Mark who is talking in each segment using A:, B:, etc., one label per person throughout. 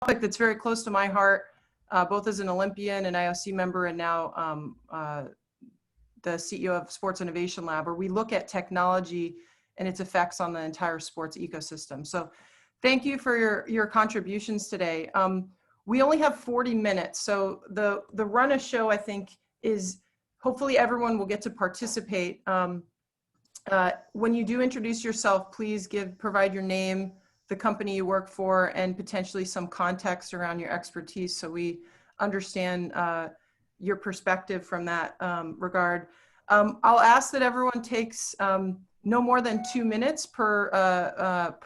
A: topic that's very close to my heart, both as an Olympian and IOC member and now the CEO of Sports Innovation Lab, where we look at technology and its effects on the entire sports ecosystem. So thank you for your contributions today. We only have 40 minutes, so the run of show, I think, is hopefully everyone will get to participate. When you do introduce yourself, please provide your name, the company you work for, and potentially some context around your expertise so we understand your perspective from that regard. I'll ask that everyone takes no more than 2 minutes per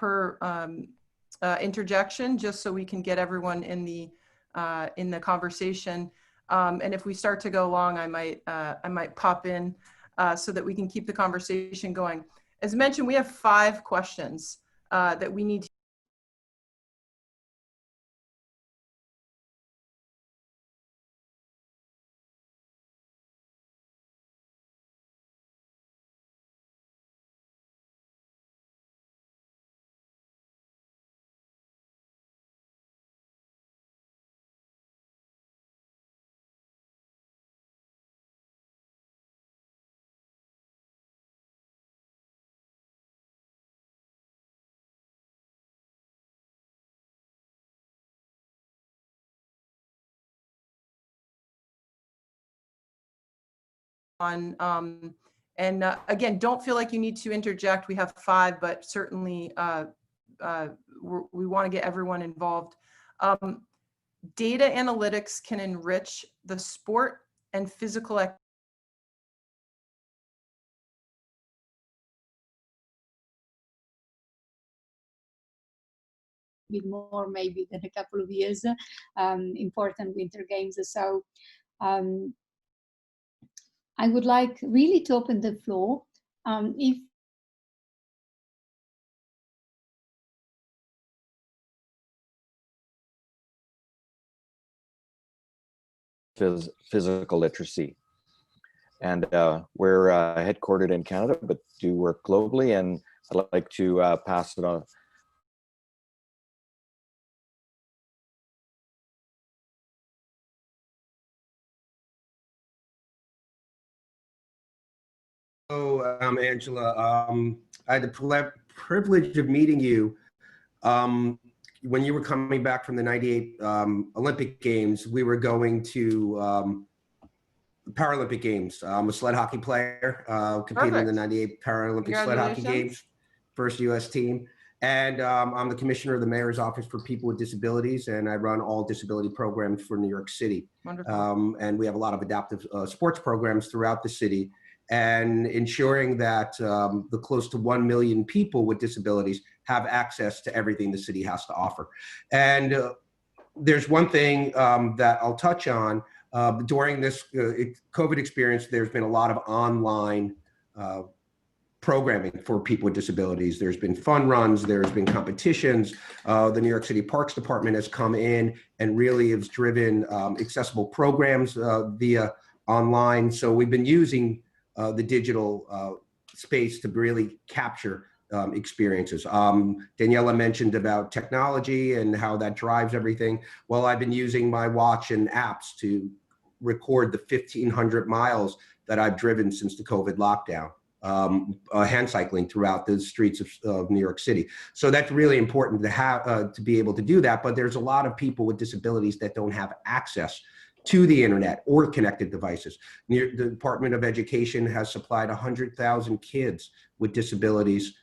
A: interjection, just so we can get everyone in the conversation. And if we start to go long, I might pop in so that we can keep the conversation going. As mentioned, we have 5 questions that we need to on. And again, don't feel like you need to interject. We have 5, but certainly we want to get everyone involved. Data analytics can enrich the sport and physical activity.
B: Bit more maybe than a couple of years, important winter games. So I would like really to open the floor. If
C: physical literacy. And we're headquartered in Canada, but do work globally. And I'd like to pass it on.
D: Hello, Angela. I had the privilege of meeting you when you were coming back from the '98 Olympic Games. We were going to Paralympic Games. I'm a sled hockey player, competing in the '98 Paralympic sled hockey games, first U.S. team. And I'm the commissioner of the Mayor's Office for People with Disabilities, and I run all disability programs for New York City.
A: Wonderful.
D: And we have a lot of adaptive sports programs throughout the city, and ensuring that the close to 1 million people with disabilities have access to everything the city has to offer. And there's one thing that I'll touch on. During this COVID experience, there's been a lot of online programming for people with disabilities. There's been fun runs, there's been competitions. The New York City Parks Department has come in and really has driven accessible programs via online. So we've been using the digital space to really capture experiences. Daniela mentioned about technology and how that drives everything. Well, I've been using my watch and apps to record the 1,500 miles that I've driven since the COVID lockdown, hand cycling throughout the streets of New York City. So that's really important to have, to be able to do that. But there's a lot of people with disabilities that don't have access to the internet or connected devices. The Department of Education has supplied 100,000 kids with disabilities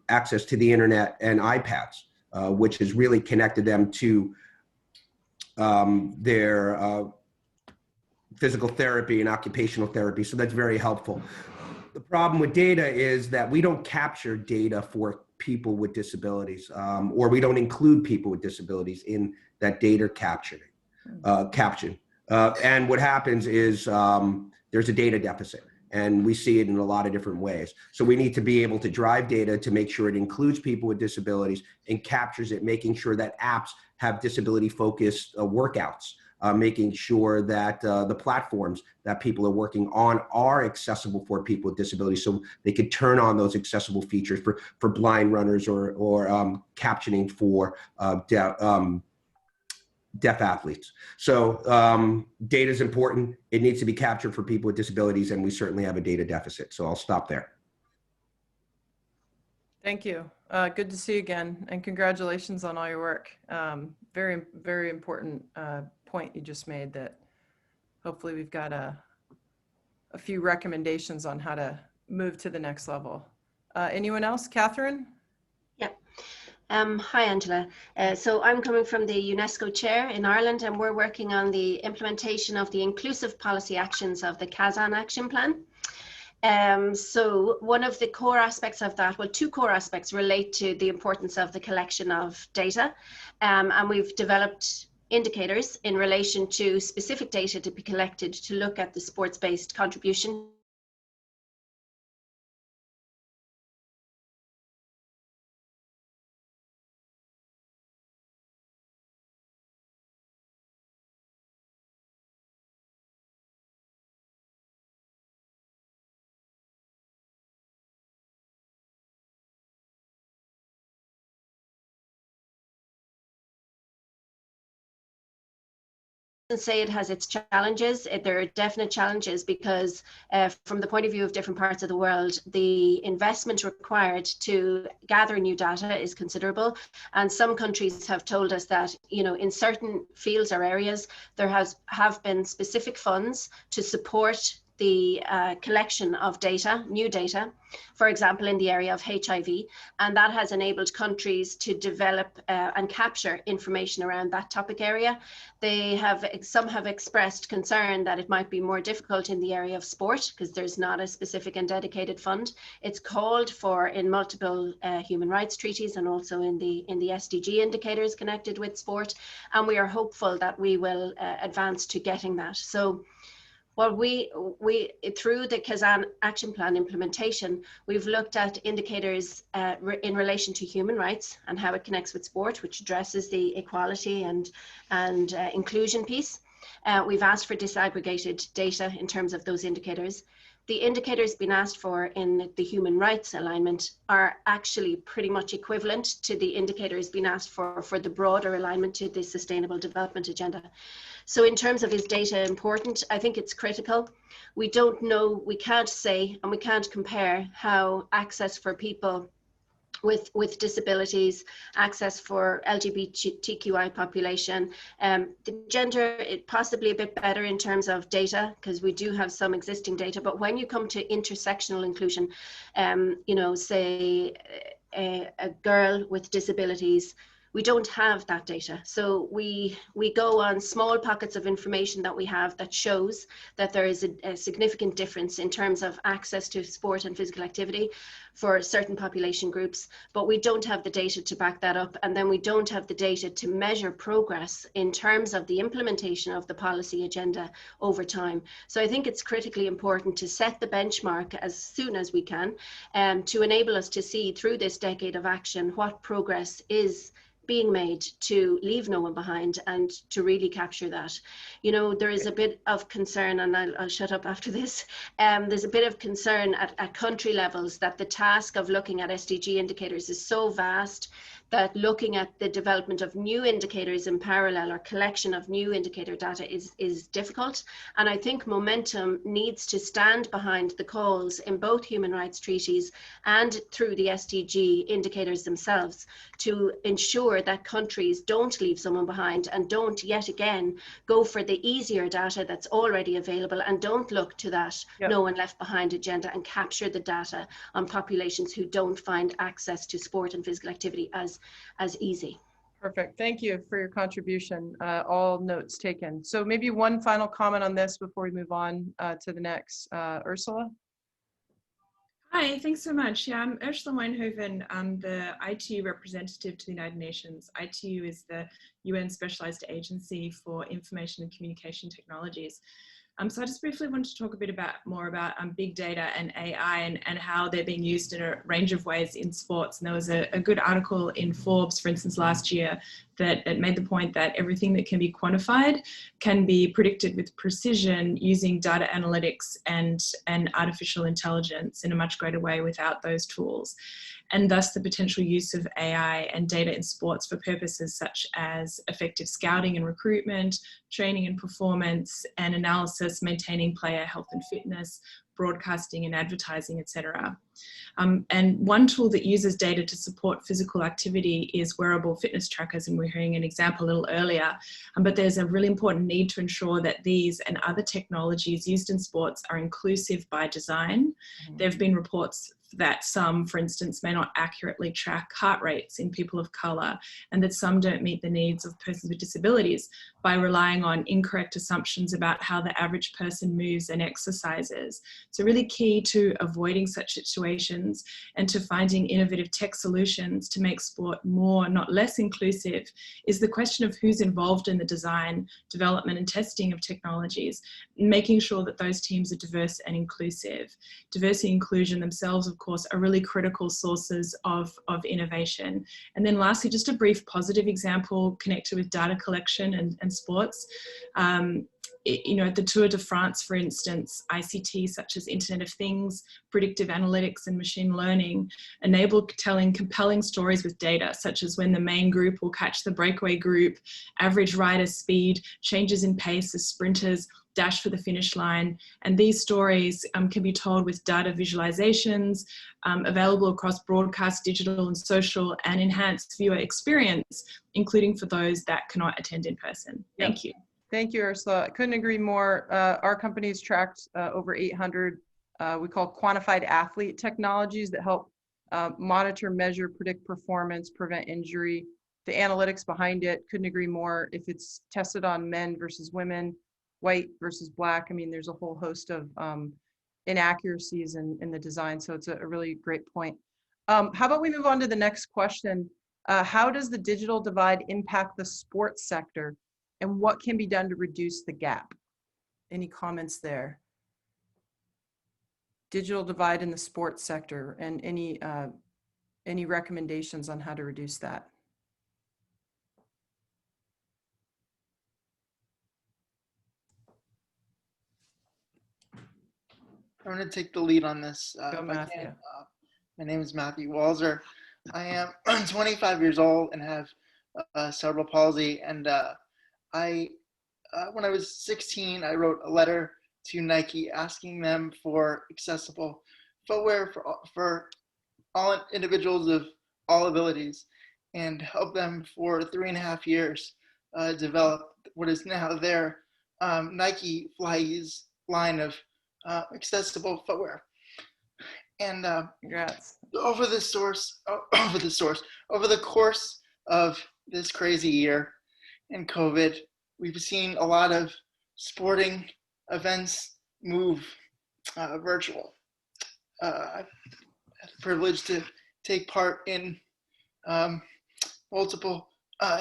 D: access to the internet and iPads, which has really connected them to their physical therapy and occupational therapy. So that's very helpful. The problem with data is that we don't capture data for people with disabilities, or we don't include people with disabilities in that data caption. And what happens is there's a data deficit, and we see it in a lot of different ways. So we need to be able to drive data to make sure it includes people with disabilities and captures it, making sure that apps have disability-focused workouts, making sure that the platforms that people are working on are accessible for people with disabilities, so they could turn on those accessible features for blind runners or captioning for deaf athletes. So data is important. It needs to be captured for people with disabilities, and we certainly have a data deficit. So I'll stop there.
A: Thank you. Good to see you again, and congratulations on all your work. Very, very important point you just made, that hopefully we've got a few recommendations on how to move to the next level. Anyone else? Catherine?
E: Yeah. Hi, Angela. So I'm coming from the UNESCO chair in Ireland, and we're working on the implementation of the inclusive policy actions of the Kazan Action Plan. So one of the core aspects of that, well, two core aspects relate to the importance of the collection of data. And we've developed indicators in relation to specific data to be collected to look at the sports-based contribution say it has its challenges. There are definite challenges because from the point of view of different parts of the world, the investment required to gather new data is considerable. And some countries have told us that, you know, in certain fields or areas, there have been specific funds to support the collection of data, new data, for example, in the area of HIV, and that has enabled countries to develop and capture information around that topic area. Some have expressed concern that it might be more difficult in the area of sport because there's not a specific and dedicated fund. It's called for in multiple human rights treaties and also in the SDG indicators connected with sport, and we are hopeful that we will advance to getting that. So, well, we through the Kazan Action Plan implementation, we've looked at indicators in relation to human rights and how it connects with sport, which addresses the equality and inclusion piece. We've asked for disaggregated data in terms of those indicators. The indicators being asked for in the human rights alignment are actually pretty much equivalent to the indicators being asked for the broader alignment to the Sustainable Development Agenda. So in terms of is data important, I think it's critical. We don't know, we can't say, and we can't compare how access for people with disabilities, access for LGBTQI population, the gender, it possibly a bit better in terms of data because we do have some existing data, but when you come to intersectional inclusion, you know, say a girl with disabilities, we don't have that data. So we go on small pockets of information that we have that shows that there is a significant difference in terms of access to sport and physical activity for certain population groups, but we don't have the data to back that up. And then we don't have the data to measure progress in terms of the implementation of the policy agenda over time. So I think it's critically important to set the benchmark as soon as we can to enable us to see through this decade of action what progress is being made to leave no one behind and to really capture that. You know, there is a bit of concern, and I'll shut up after this. There's a bit of concern at country levels that the task of looking at SDG indicators is so vast that looking at the development of new indicators in parallel or collection of new indicator data is difficult. And I think momentum needs to stand behind the calls in both human rights treaties and through the SDG indicators themselves to ensure that countries don't leave someone behind and don't yet again go for the easier data that's already available and don't look to that no one left behind agenda and capture the data on populations who don't find access to sport and physical activity as easy.
A: Perfect. Thank you for your contribution. All notes taken. So maybe one final comment on this before we move on to the next. Ursula?
F: Hi, thanks so much. Yeah, I'm Ursula Weinhoven. I'm the ITU representative to the United Nations. ITU is the UN specialized agency for information and communication technologies. So I just briefly wanted to talk a bit more about big data and AI and how they're being used in a range of ways in sports. And there was a good article in Forbes, for instance, last year that it made the point that everything that can be quantified can be predicted with precision using data analytics and artificial intelligence in a much greater way without those tools. And thus the potential use of AI and data in sports for purposes such as effective scouting and recruitment, training and performance, and analysis, maintaining player health and fitness, broadcasting and advertising, etc. And one tool that uses data to support physical activity is wearable fitness trackers, and we're hearing an example a little earlier. But there's a really important need to ensure that these and other technologies used in sports are inclusive by design. There have been reports that some, for instance, may not accurately track heart rates in people of colour, and that some don't meet the needs of persons with disabilities by relying on incorrect assumptions about how the average person moves and exercises. So really key to avoiding such situations and to finding innovative tech solutions to make sport more, not less inclusive, is the question of who's involved in the design, development and testing of technologies, making sure that those teams are diverse and inclusive. Diversity and inclusion themselves, of course, are really critical sources of innovation. And then lastly, just a brief positive example connected with data collection and sports. You know, the Tour de France, for instance, ICT such as Internet of Things, predictive analytics and machine learning enable telling compelling stories with data, such as when the main group will catch the breakaway group, average rider speed, changes in pace as sprinters dash for the finish line. And these stories can be told with data visualizations available across broadcast, digital and social, and enhanced viewer experience, including for those that cannot attend in person. Thank you.
A: Thank you, Ursula. I couldn't agree more. Our company has tracked over 800, we call quantified athlete technologies that help monitor, measure, predict performance, prevent injury. The analytics behind it, couldn't agree more. If it's tested on men versus women, white versus black, I mean, there's a whole host of inaccuracies in the design. So it's a really great point. How about we move on to the next question? How does the digital divide impact the sports sector? And what can be done to reduce the gap? Any comments there? Digital divide in the sports sector, and any recommendations on how to reduce that?
G: I'm going to take the lead on this.
A: Go, Matthew.
G: My name is Matthew Walzer. I am 25 years old and have cerebral palsy, and when I was 16, I wrote a letter to Nike asking them for accessible footwear for all individuals of all abilities, and helped them for 3.5 years develop what is now their Nike Fly's line of accessible footwear. And
A: Congrats.
G: over the course of this crazy year and COVID, we've seen a lot of sporting events move virtual. I've had the privilege to take part in multiple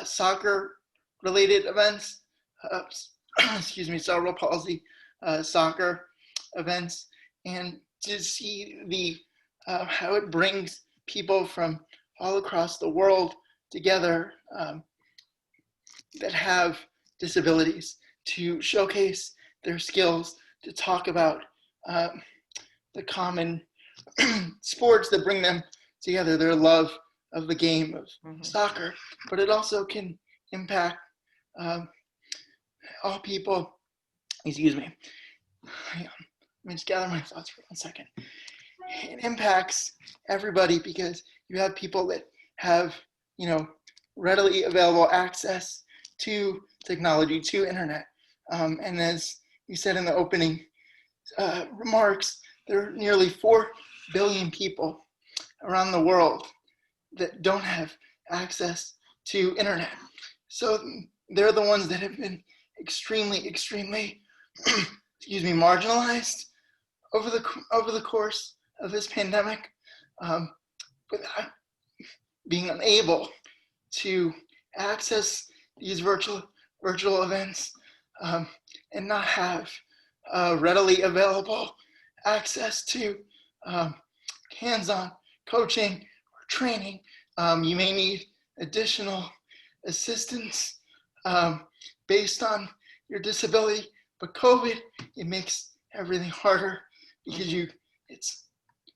G: soccer-related events, cerebral palsy soccer events, and to see how it brings people from all across the world together that have disabilities to showcase their skills, to talk about the common sports that bring them together, their love of the game of soccer. But it also can impact all people. Excuse me. Hang on. Let me just gather my thoughts for 1 second. It impacts everybody because you have people that have, readily available access to technology, to internet. And as you said in the opening remarks, there are nearly 4 billion people around the world that don't have access to internet. So they're the ones that have been extremely, extremely, marginalized over the course of this pandemic, without being unable to access these virtual events and not have readily available access to hands-on coaching or training. You may need additional assistance based on your disability. But COVID, it makes everything harder because it's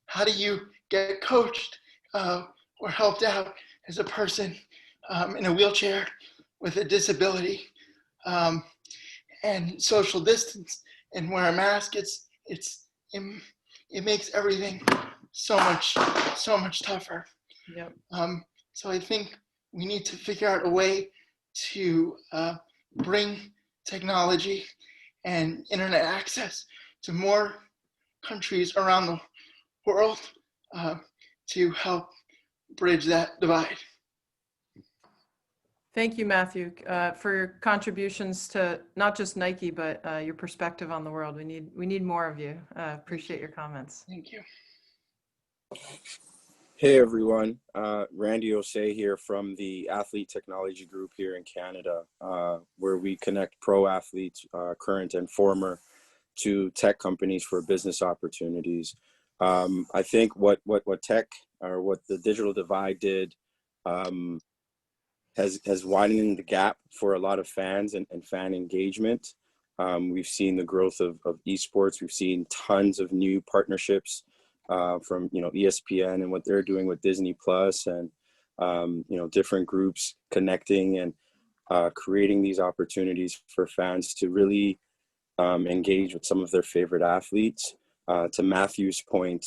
G: how do you get coached or helped out as a person in a wheelchair with a disability and social distance and wear a mask. It makes everything so much tougher.
A: Yep.
G: So I think we need to figure out a way to bring technology and internet access to more countries around the world to help bridge that divide.
A: Thank you, Matthew, for your contributions to not just Nike, but your perspective on the world. We need more of you. Appreciate your comments.
G: Thank you.
H: Hey everyone, Randy Osei here from the Athlete Technology Group here in Canada, where we connect pro athletes, current and former, to tech companies for business opportunities. I think what tech or what the digital divide did has widened the gap for a lot of fans and fan engagement. We've seen the growth of esports. We've seen tons of new partnerships from ESPN and what they're doing with Disney Plus and different groups connecting and creating these opportunities for fans to really engage with some of their favorite athletes. To Matthew's point,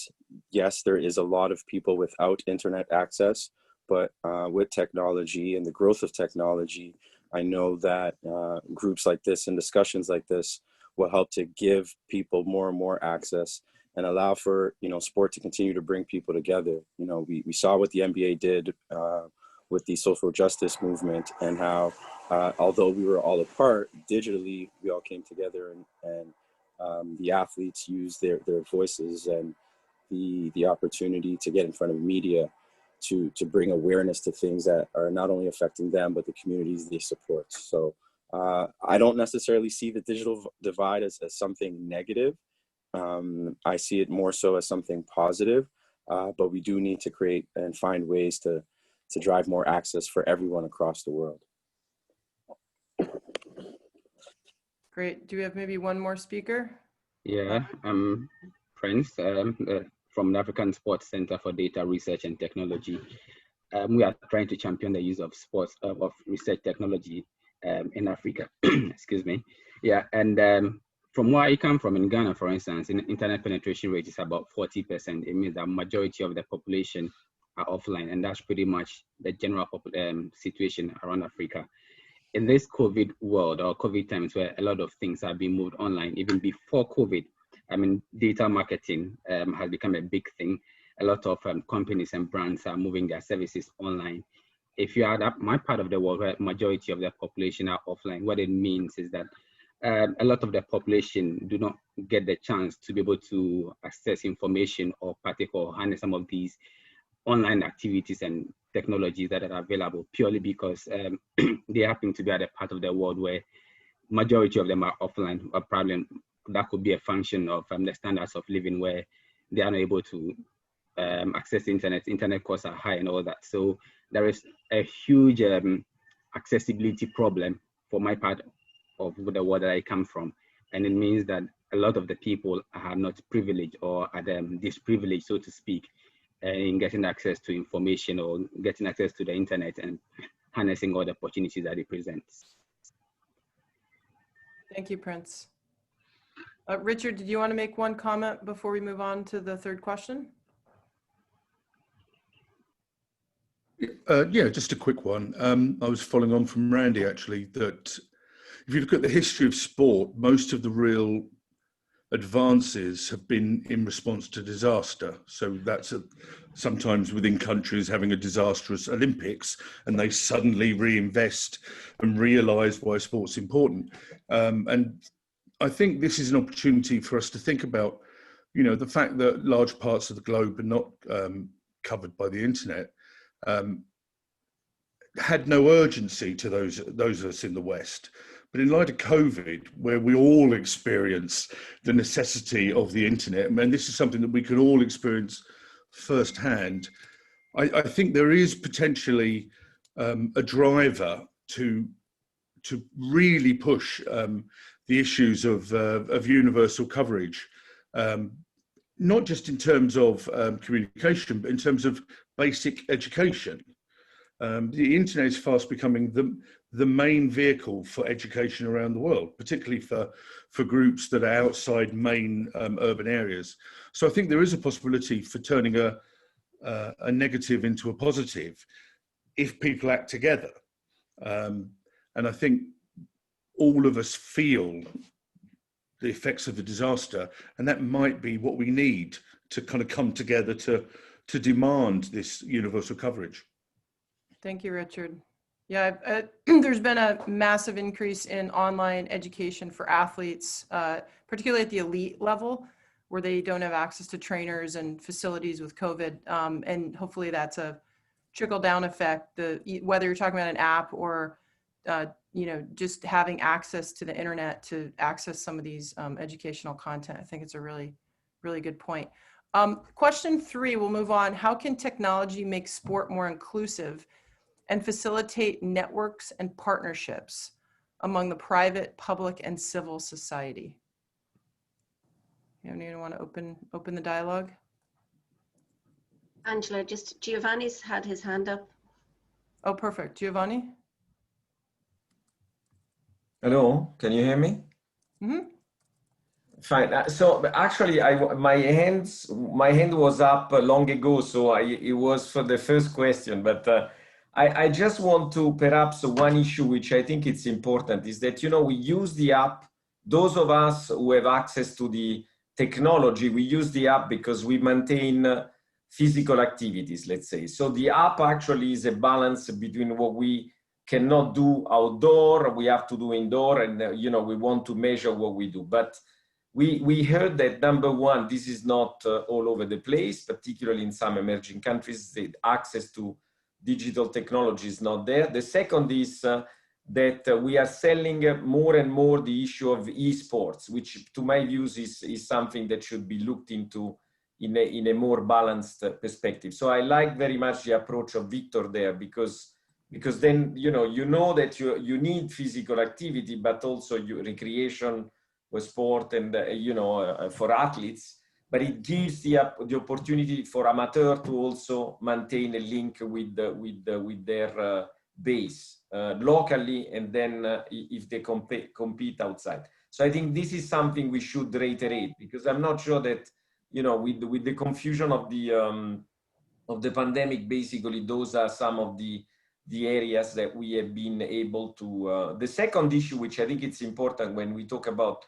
H: yes, there is a lot of people without internet access, but with technology and the growth of technology, I know that groups like this and discussions like this will help to give people more and more access and allow for sport to continue to bring people together. We saw what the NBA did with the social justice movement and how although we were all apart digitally, we all came together and the athletes used their voices and the opportunity to get in front of media to bring awareness to things that are not only affecting them but the communities they support. So I don't necessarily see the digital divide as something negative. I see it more so as something positive, but we do need to create and find ways to drive more access for everyone across the world.
A: Great. Do we have maybe one more speaker?
I: Yeah, Prince from the African Sports Center for Data Research and Technology. We are trying to champion the use of sports of research technology in Africa. Excuse me. Yeah, and from where I come from in Ghana, for instance, internet penetration rate is about 40%. It means that majority of the population are offline, and that's pretty much the general situation around Africa. In this COVID world or COVID times where a lot of things are being moved online, even before COVID, data marketing has become a big thing. A lot of companies and brands are moving their services online. If you are at my part of the world where majority of the population are offline, what it means is that a lot of the population do not get the chance to be able to access information or partake or harness some of these online activities and technologies that are available purely because they happen to be at a part of the world where majority of them are offline. A problem that could be a function of the standards of living where they are not able to access the internet costs are high and all that. So there is a huge accessibility problem for my part of the world that I come from. And it means that a lot of the people are not privileged or are disprivileged, so to speak, in getting access to information or getting access to the internet and harnessing all the opportunities that it presents.
A: Thank you, Prince. Richard, did you want to make one comment before we move on to the third question?
J: Yeah, just a quick one. I was following on from Randy, actually, that if you look at the history of sport, most of the real advances have been in response to disaster. So that's sometimes within countries having a disastrous Olympics and they suddenly reinvest and realize why sport's important. And I think this is an opportunity for us to think about, the fact that large parts of the globe are not covered by the internet had no urgency to those of us in the West. But in light of COVID, where we all experience the necessity of the internet, and this is something that we could all experience firsthand, I think there is potentially a driver to really push the issues of universal coverage, not just in terms of communication, but in terms of basic education. The internet is fast becoming the main vehicle for education around the world, particularly for groups that are outside main urban areas. So I think there is a possibility for turning a negative into a positive if people act together. And I think all of us feel the effects of the disaster, and that might be what we need to kind of come together to demand this universal coverage.
A: Thank you, Richard. Yeah, there's been a massive increase in online education for athletes, particularly at the elite level, where they don't have access to trainers and facilities with COVID. And hopefully that's a trickle-down effect. Whether you're talking about an app or just having access to the internet to access some of these educational content. I think it's a really, really good point. Question 3, we'll move on. How can technology make sport more inclusive and facilitate networks and partnerships among the private, public, and civil society? Anyone want to open the dialogue?
E: Angela, just Giovanni's had his hand up.
A: Oh, perfect. Giovanni?
K: Hello, can you hear me?
A: Mm-hmm.
K: Fine. So actually, my hand was up long ago, so it was for the first question. But I just want to perhaps one issue which I think it's important is that we use the app. Those of us who have access to the technology, we use the app because we maintain physical activities, let's say. So the app actually is a balance between what we cannot do outdoor, we have to do indoor, and we want to measure what we do. But we heard that, number one, this is not all over the place, particularly in some emerging countries, the access to digital technology is not there. The second is that we are selling more and more the issue of esports, which to my views is something that should be looked into in a more balanced perspective. So I like very much the approach of Victor there, because then you know that you need physical activity, but also recreation with sport and for athletes. But it gives the opportunity for amateur to also maintain a link with their base locally, and then if they compete outside. So I think this is something we should reiterate, because I'm not sure that with the confusion of the pandemic, basically those are some of the areas that we have been able to. The second issue, which I think it's important when we talk about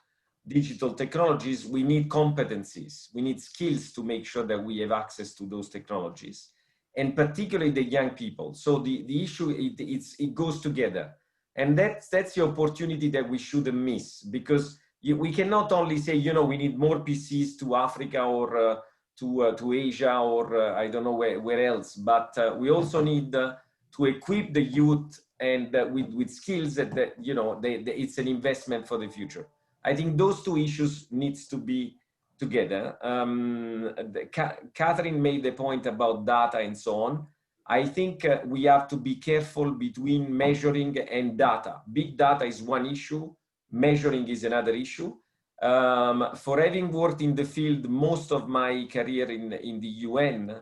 K: digital technologies, we need competencies, we need skills to make sure that we have access to those technologies, and particularly the young people. So the issue, it goes together, and that's the opportunity that we shouldn't miss, because we cannot only say we need more PCs to Africa or to Asia or I don't know where else, but we also need to equip the youth and with skills that it's an investment for the future. I think those two issues needs to be together. Catherine made the point about data and so on. I think we have to be careful between measuring and data. Big data is one issue, measuring is another issue. For having worked in the field most of my career in the UN,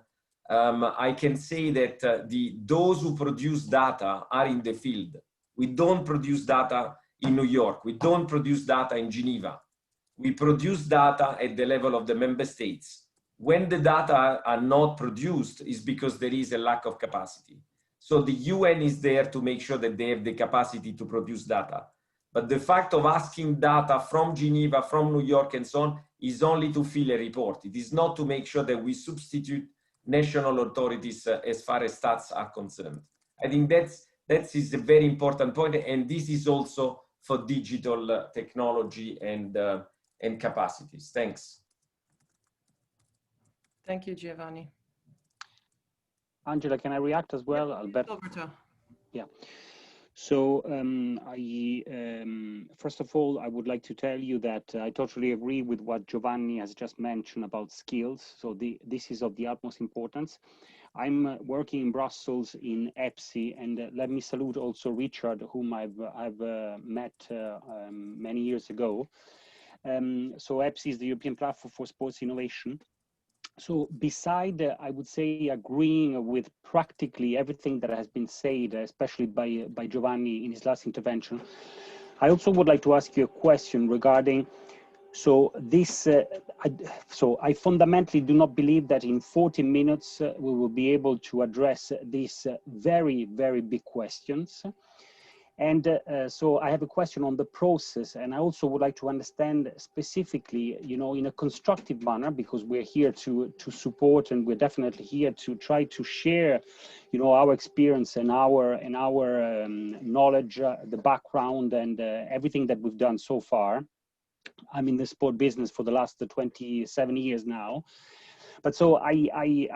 K: I can say that those who produce data are in the field. We don't produce data in New York. We don't produce data in Geneva. We produce data at the level of the member states. When the data are not produced, is because there is a lack of capacity. So the UN is there to make sure that they have the capacity to produce data. But the fact of asking data from Geneva, from New York, and so on, is only to fill a report. It is not to make sure that we substitute national authorities as far as stats are concerned. I think that is a very important point, and this is also for digital technology and capacities. Thanks.
A: Thank you, Giovanni.
L: Angela, can I react as well?
A: Alberto.
L: Yeah. So first of all, I would like to tell you that I totally agree with what Giovanni has just mentioned about skills. So this is of the utmost importance. I'm working in Brussels in EPSI, and let me salute also Richard, whom I've met many years ago. So EPSI is the European Platform for Sports Innovation. So beside, I would say, agreeing with practically everything that has been said, especially by Giovanni in his last intervention, I also would like to ask you a question regarding, so this, I fundamentally do not believe that in 40 minutes we will be able to address these very, very big questions. And so I have a question on the process, and I also would like to understand specifically, you know, in a constructive manner, because we're here to support, and we're definitely here to try to share, you know, our experience and our knowledge, the background, and everything that we've done so far. I'm in the sport business for the last 27 years now. But so I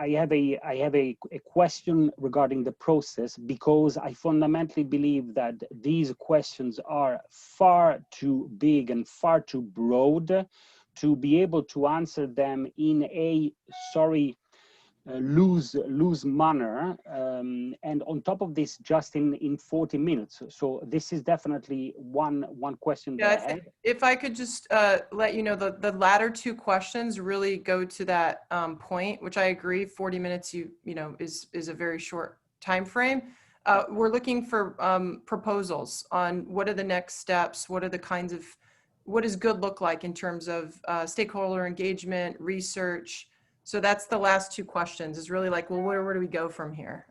L: have a question regarding the process, because I fundamentally believe that these questions are far too big and far too broad to be able to answer them in a, loose manner, and on top of this, just in 40 minutes. So this is definitely one question that I have.
A: If I could just let you know, the latter two questions really go to that point, which I agree, 40 minutes you know is a very short time frame. We're looking for proposals on what are the next steps, what does good look like in terms of stakeholder engagement, research. So that's the last two questions, is really like, well, where do we go from here?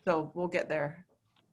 A: So we'll get there.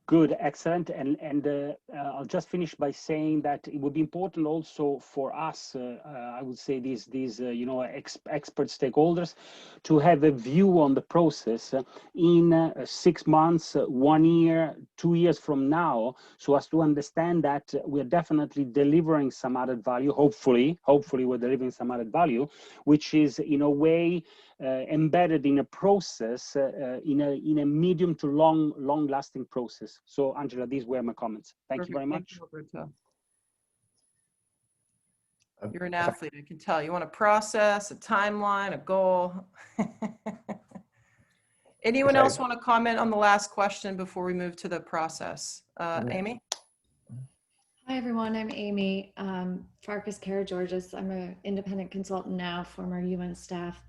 L: Good, excellent. And I'll just finish by saying that it would be important also for us, I would say these you know, expert stakeholders, to have a view on the process in 6 months, 1 year, 2 years from now, so as to understand that we're definitely delivering some added value. Hopefully we're delivering some added value, which is in a way embedded in a process, in a medium to long-lasting process. So, Angela, these were my comments. Thank you very much.
A: Thank you, you're an athlete, I can tell. You want a process, a timeline, a goal. Anyone else want to comment on the last question before we move to the process? Amy?
M: Hi, everyone. I'm Amy Farkas Kara-Georges. I'm an independent consultant now, former UN staff,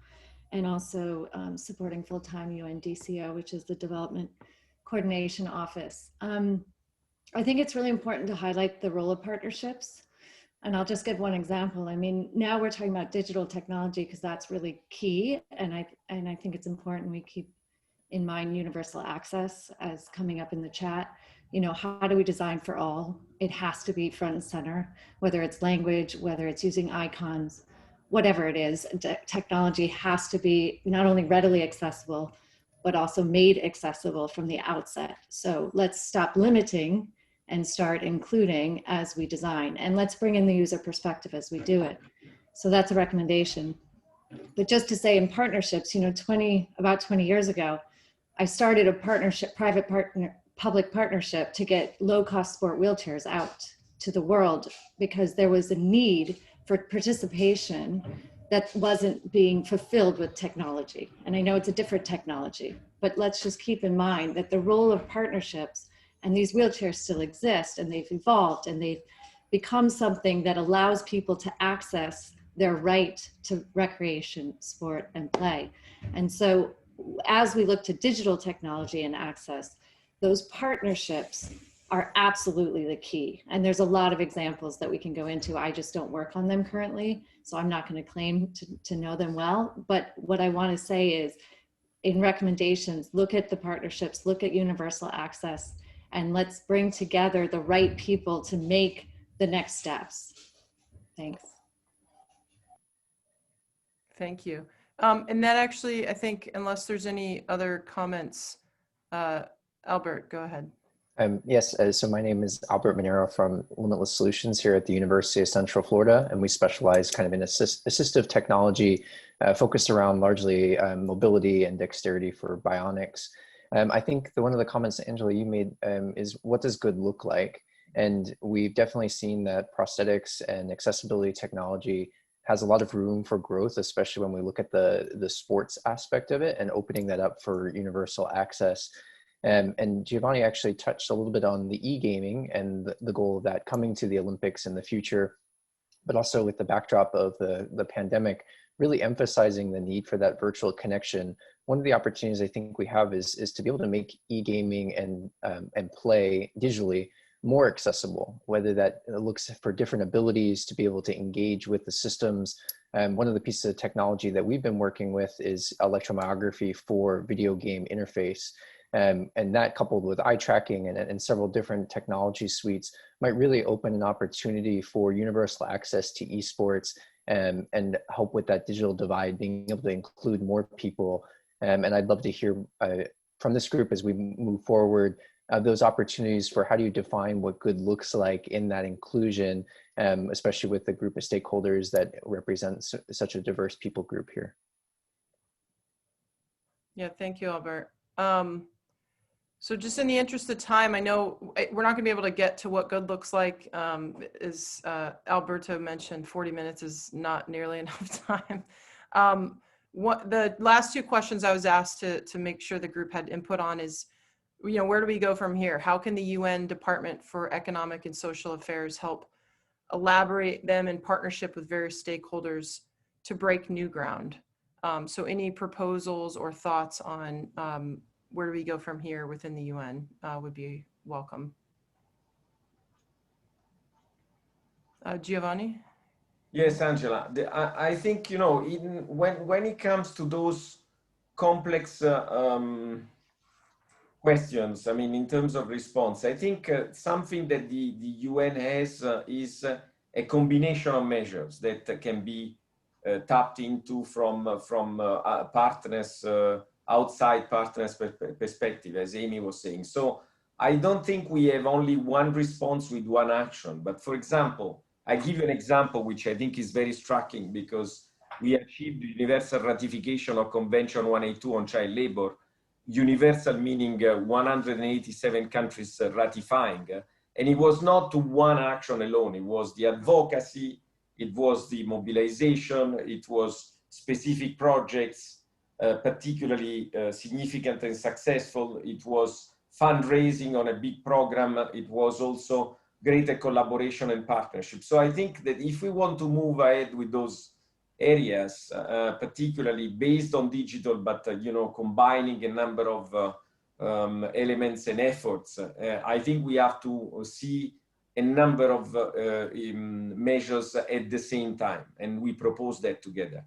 M: and also supporting full-time UNDCO, which is the Development Coordination Office. I think it's really important to highlight the role of partnerships. And I'll just give one example. I mean, now we're talking about digital technology because that's really key. And I think it's important we keep in mind universal access as coming up in the chat. You know, how do we design for all? It has to be front and center, whether it's language, whether it's using icons, whatever it is. Technology has to be not only readily accessible, but also made accessible from the outset. So let's stop limiting and start including as we design. And let's bring in the user perspective as we do it. So that's a recommendation. But just to say, in partnerships, you know, about 20 years ago, I started a partnership, public partnership to get low-cost sport wheelchairs out to the world because there was a need for participation that wasn't being fulfilled with technology. And I know it's a different technology, but let's just keep in mind that the role of partnerships, and these wheelchairs still exist, and they've evolved, and they've become something that allows people to access their right to recreation, sport, and play. And so as we look to digital technology and access, those partnerships are absolutely the key. And there's a lot of examples that we can go into. I just don't work on them currently, so I'm not going to claim to know them well. But what I want to say is, in recommendations, look at the partnerships, look at universal access, and let's bring together the right people to make the next steps. Thanks.
A: Thank you. And that actually, I think, unless there's any other comments, Albert, go ahead.
N: Yes, so my name is Albert Monero from Limitless Solutions here at the University of Central Florida, and we specialize kind of in assistive technology focused around largely mobility and dexterity for bionics. I think one of the comments, Angela, you made is, what does good look like? And we've definitely seen that prosthetics and accessibility technology has a lot of room for growth, especially when we look at the sports aspect of it and opening that up for universal access. And Giovanni actually touched a little bit on the e-gaming and the goal of that coming to the Olympics in the future, but also with the backdrop of the pandemic, really emphasizing the need for that virtual connection. One of the opportunities I think we have is to be able to make e-gaming and play digitally more accessible, whether that looks for different abilities to be able to engage with the systems. One of the pieces of technology that we've been working with is electromyography for video game interface. And that coupled with eye tracking and several different technology suites might really open an opportunity for universal access to esports and help with that digital divide, being able to include more people. And I'd love to hear from this group as we move forward, those opportunities for how do you define what good looks like in that inclusion, especially with the group of stakeholders that represent such a diverse people group here.
A: Yeah, thank you, Albert. So just in the interest of time, I know we're not gonna be able to get to what good looks like. As Alberto mentioned, 40 minutes is not nearly enough time. The last two questions I was asked to make sure the group had input on is, where do we go from here? How can the UN Department for Economic and Social Affairs help elaborate them in partnership with various stakeholders to break new ground? So any proposals or thoughts on where do we go from here within the UN would be welcome. Giovanni?
K: Yes, Angela. I think, even when it comes to those complex questions, I mean, in terms of response, I think something that the UN has is a combination of measures that can be tapped into from partners, outside partners perspective, as Amy was saying. So I don't think we have only one response with one action. But for example, I give you an example which I think is very striking, because we achieved universal ratification of Convention 182 on child labor. Universal meaning 187 countries ratifying. And it was not one action alone. It was the advocacy, it was the mobilization, it was specific projects, particularly significant and successful. It was fundraising on a big program. It was also greater collaboration and partnership. So I think that if we want to move ahead with those areas, particularly based on digital, but combining a number of elements and efforts, I think we have to see a number of measures at the same time, and we propose that together.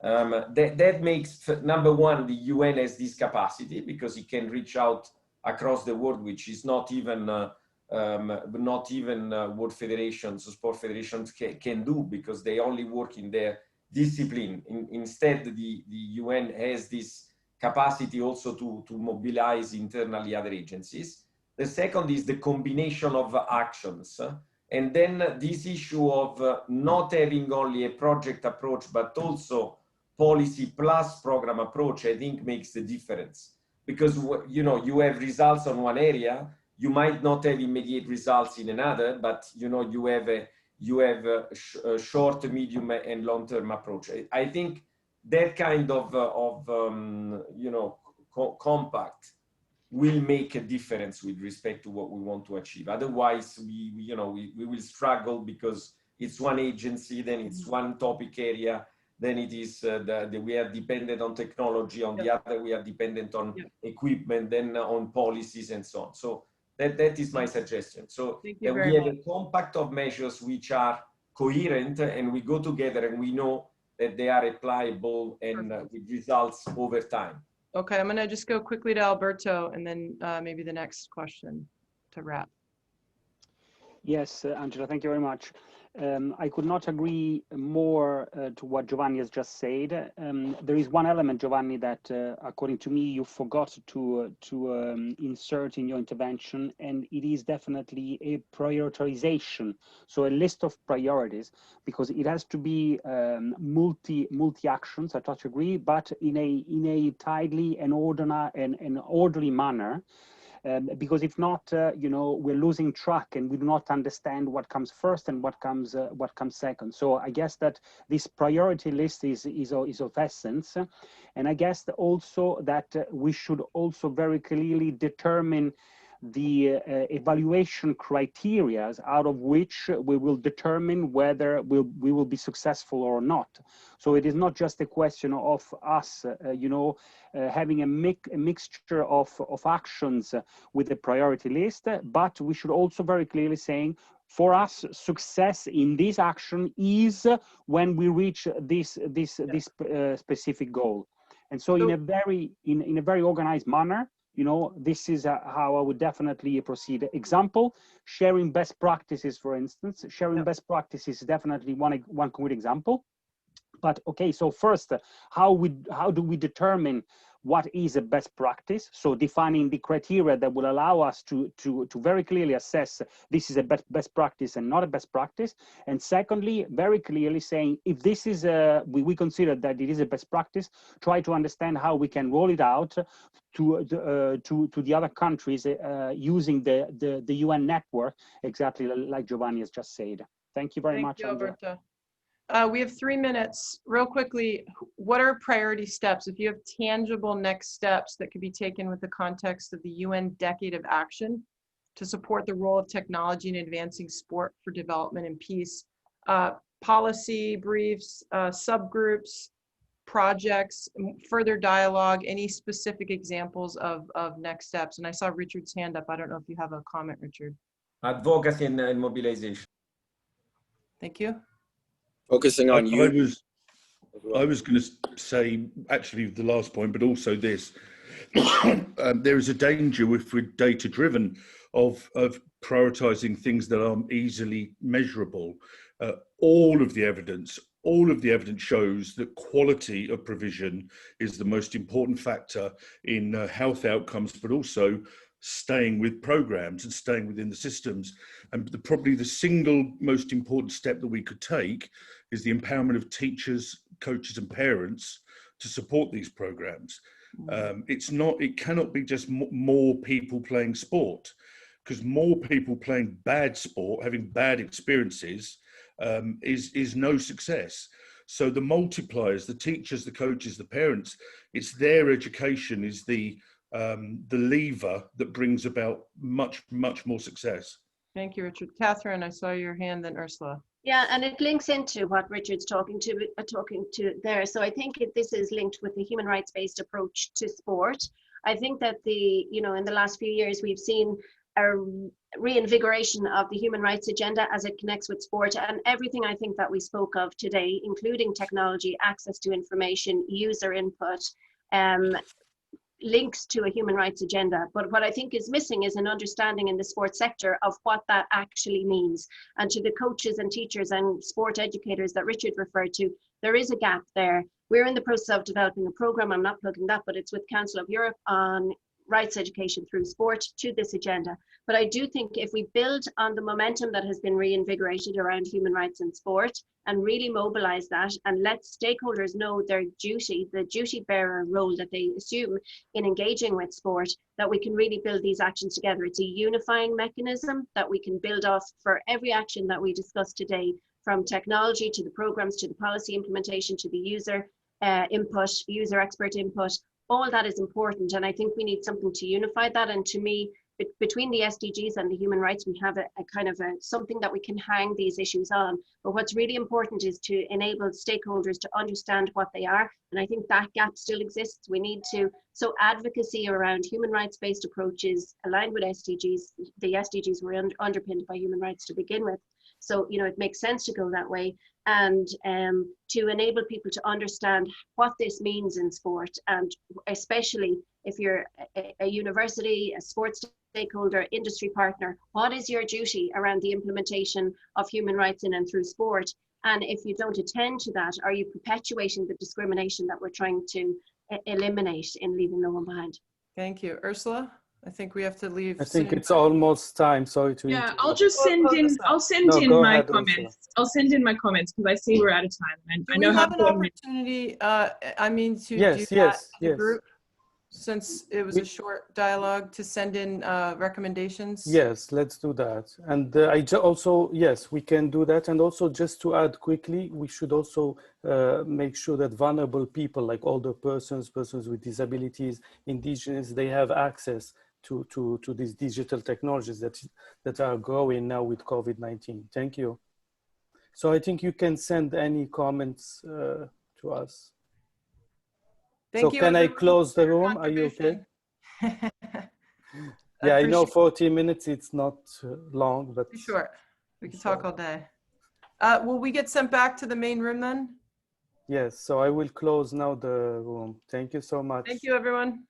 K: That makes, number one, the UN has this capacity because it can reach out across the world, which is not even world federations or sport federations can do, because they only work in their discipline. Instead, the UN has this capacity also to mobilize internally other agencies. The second is the combination of actions. And then this issue of not having only a project approach, but also policy plus program approach, I think makes the difference. Because you have results on one area, you might not have immediate results in another, but you have a short, medium, and long-term approach. I think that kind of compact will make a difference with respect to what we want to achieve. Otherwise, we will struggle, because it's one agency, then it's one topic area, then it is we are dependent on technology, on the other we are dependent on equipment, then on policies and so on. So that is my suggestion. So that we have a compact of measures which are coherent, and we go together and we know that they are applicable and with results over time.
A: Okay, I'm gonna just go quickly to Alberto and then maybe the next question to wrap.
L: Yes, Angela, thank you very much. I could not agree more to what Giovanni has just said. There is one element, Giovanni, that according to me, you forgot to insert in your intervention, and it is definitely a prioritization. So a list of priorities, because it has to be multi actions. I totally agree, but in a tidily and orderly manner. because if not, you know, we're losing track and we do not understand what comes first and what comes second. So I guess that this priority list is of essence, and I guess also that we should also very clearly determine the evaluation criteria out of which we will determine whether we will be successful or not. So it is not just a question of us, you know, having a mixture of actions with a priority list, but we should also very clearly saying, for us, success in this action is when we reach this specific goal. And so in a very organized manner, you know, this is how I would definitely proceed. Example, sharing best practices, for instance. Sharing best practices is definitely one concrete example. But okay, so first, how do we determine what is a best practice? So defining the criteria that will allow us to very clearly assess this is a best practice and not a best practice. And secondly, very clearly saying if this is we consider that it is a best practice, try to understand how we can roll it out to the other countries using the UN network, exactly like Giovanni has just said. Thank you very much.
A: Thank you, Alberto. We have 3 minutes. Real quickly, what are priority steps? If you have tangible next steps that could be taken with the context of the UN Decade of Action to support the role of technology in advancing sport for development and peace, policy briefs, subgroups, projects, further dialogue, any specific examples of next steps? And I saw Richard's hand up. I don't know if you have a comment, Richard.
K: Advocacy and mobilization.
A: Thank you.
H: Focusing on you.
J: I was going to say actually the last point, but also this. There is a danger if we're data driven of prioritizing things that aren't easily measurable. All of the evidence shows that quality of provision is the most important factor in health outcomes, but also staying with programs and staying within the systems. And probably the single most important step that we could take is the empowerment of teachers, coaches and parents to support these programs. It cannot be just more people playing sport, because more people playing bad sport, having bad experiences, is no success. So the multipliers, the teachers, the coaches, the parents, it's their education is the lever that brings about much more success.
A: Thank you, Richard. Catherine, I saw your hand, then Ursula.
E: Yeah, and it links into what Richard's talking to there. So I think this is linked with the human rights-based approach to sport. I think that in the last few years, we've seen a reinvigoration of the human rights agenda as it connects with sport, and everything I think that we spoke of today, including technology, access to information, user input, links to a human rights agenda. But what I think is missing is an understanding in the sports sector of what that actually means. And to the coaches and teachers and sport educators that Richard referred to, there is a gap there. We're in the process of developing a program, I'm not plugging that, but it's with Council of Europe on rights education through sport to this agenda. But I do think if we build on the momentum that has been reinvigorated around human rights in sport and really mobilize that and let stakeholders know their duty, the duty bearer role that they assume in engaging with sport, that we can really build these actions together. It's a unifying mechanism that we can build off for every action that we discussed today, from technology to the programs, to the policy implementation, to the user input, user expert input. All that is important, and I think we need something to unify that. And to me, between the SDGs and the human rights, we have a kind of something that we can hang these issues on. But what's really important is to enable stakeholders to understand what they are, and I think that gap still exists. We need to, so advocacy around human rights-based approaches aligned with SDGs. The SDGs were underpinned by human rights to begin with. So, it makes sense to go that way, and to enable people to understand what this means in sport, and especially if you're a university, a sports stakeholder, industry partner, what is your duty around the implementation of human rights in and through sport? And if you don't attend to that, are you perpetuating the discrimination that we're trying to eliminate in leaving no one behind?
A: Thank you. Ursula? I think we have to leave.
O: I think it's almost time. Sorry to interrupt.
F: I'll just send in. I'll send in my comments. I'll send in my comments because I see we're out of time. And I know
A: we
F: how
A: have an opportunity. To
O: yes,
A: do that as a group. since it was a short dialogue, to send in recommendations?
O: Yes, let's do that. And also, yes, we can do that. And also, just to add quickly, we should also make sure that vulnerable people, like older persons, persons with disabilities, indigenous, they have access to these digital technologies that are growing now with COVID-19. Thank you. So I think you can send any comments to us.
A: Thank
O: so
A: you,
O: can I
A: everyone,
O: close the room? Are you okay? Yeah, I know 40 minutes, it's not long, but.
A: Too short. We can talk all day. Will we get sent back to the main room then?
O: Yes, so I will close now the room. Thank you so much.
A: Thank you, everyone.